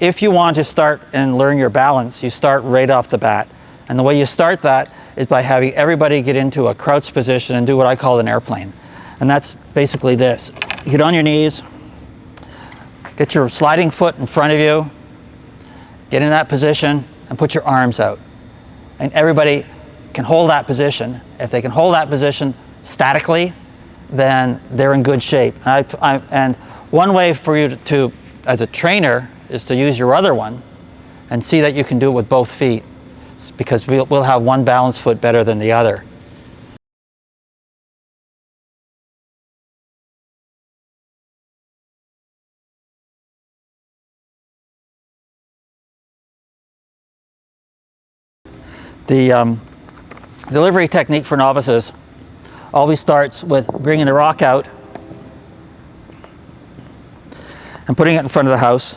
if you want to start and learn your balance, you start right off the bat. And the way you start that is by having everybody get into a crouched position and do what I call an airplane. And that's basically this. Get on your knees, get your sliding foot in front of you, get in that position and put your arms out. And everybody can hold that position. If they can hold that position statically, then they're in good shape. And one way for you to, as a trainer, is to use your other one and see that you can do it with both feet, because we'll have one balanced foot better than the other. The delivery technique for novices always starts with bringing the rock out and putting it in front of the house,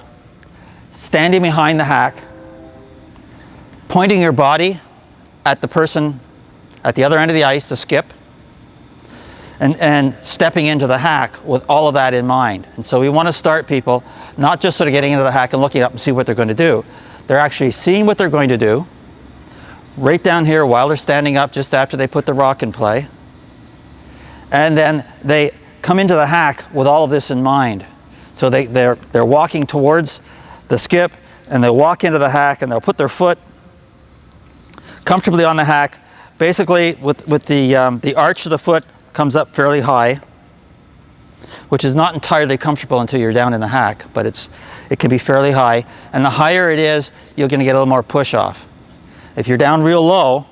standing behind the hack, pointing your body at the person at the other end of the ice, the skip, and stepping into the hack with all of that in mind. And so we want to start people not just sort of getting into the hack and looking up and see what they're going to do. They're actually seeing what they're going to do right down here while they're standing up just after they put the rock in play. And then they come into the hack with all of this in mind. So they're walking towards the skip, and they'll walk into the hack, and they'll put their foot comfortably on the hack. Basically, with the arch of the foot comes up fairly high, which is not entirely comfortable until you're down in the hack, but it can be fairly high. And the higher it is, you're going to get a little more push off. If you're down real low,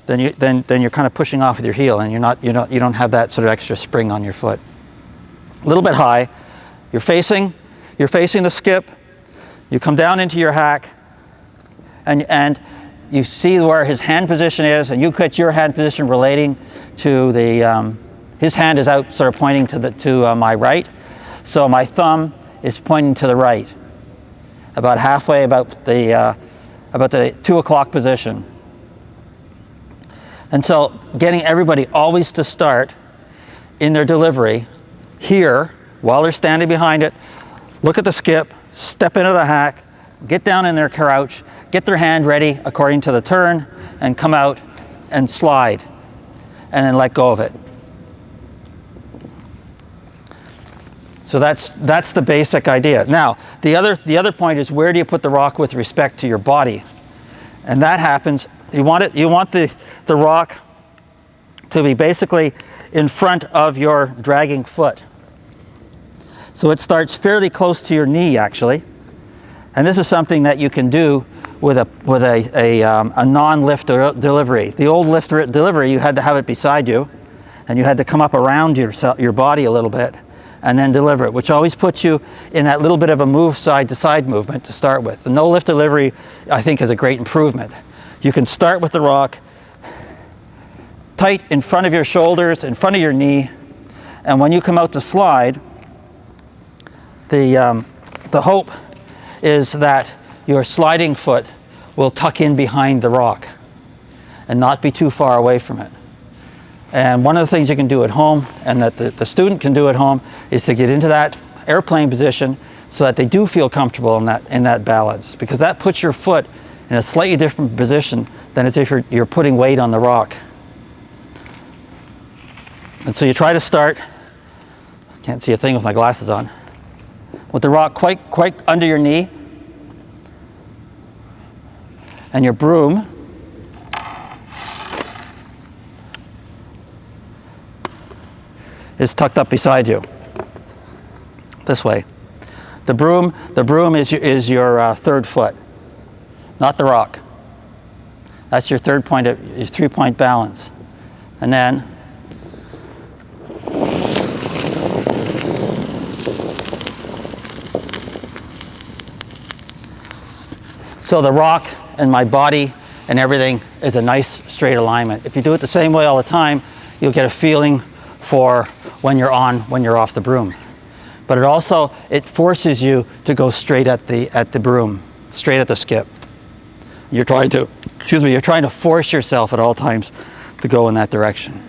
then you're kind of pushing off with your heel, and you don't have that sort of extra spring on your foot. A little bit high. You're facing the skip. You come down into your hack, and you see where his hand position is, and you get your hand position relating to the. His hand is out, sort of pointing to my right, so my thumb is pointing to the right, about halfway, about the 2 o'clock position. And so getting everybody always to start in their delivery here while they're standing behind it, look at the skip, step into the hack, get down in their crouch, get their hand ready according to the turn, and come out and slide, and then let go of it. So that's the basic idea. Now, the other point is, where do you put the rock with respect to your body? And that happens, you want the rock to be basically in front of your dragging foot. So it starts fairly close to your knee, actually. And this is something that you can do with a non-lift delivery. The old lift delivery, you had to have it beside you, and you had to come up around your body a little bit and then deliver it, which always puts you in that little bit of a side to side movement to start with. The no lift delivery, I think, is a great improvement. You can start with the rock tight in front of your shoulders, in front of your knee, and when you come out to slide, the hope is that your sliding foot will tuck in behind the rock and not be too far away from it. And one of the things you can do at home, and that the student can do at home, is to get into that airplane position so that they do feel comfortable in that balance, because that puts your foot in a slightly different position than as if you're putting weight on the rock. And so you try to start, can't see a thing with my glasses on, with the rock quite under your knee, and your broom is tucked up beside you, this way. The broom is your third foot, not the rock. That's your third point, your 3-point balance. And then so the rock and my body and everything is a nice straight alignment. If you do it the same way all the time, you'll get a feeling for when you're on, when you're off the broom. But it forces you to go straight at the broom, straight at the skip. You're trying to force yourself at all times to go in that direction.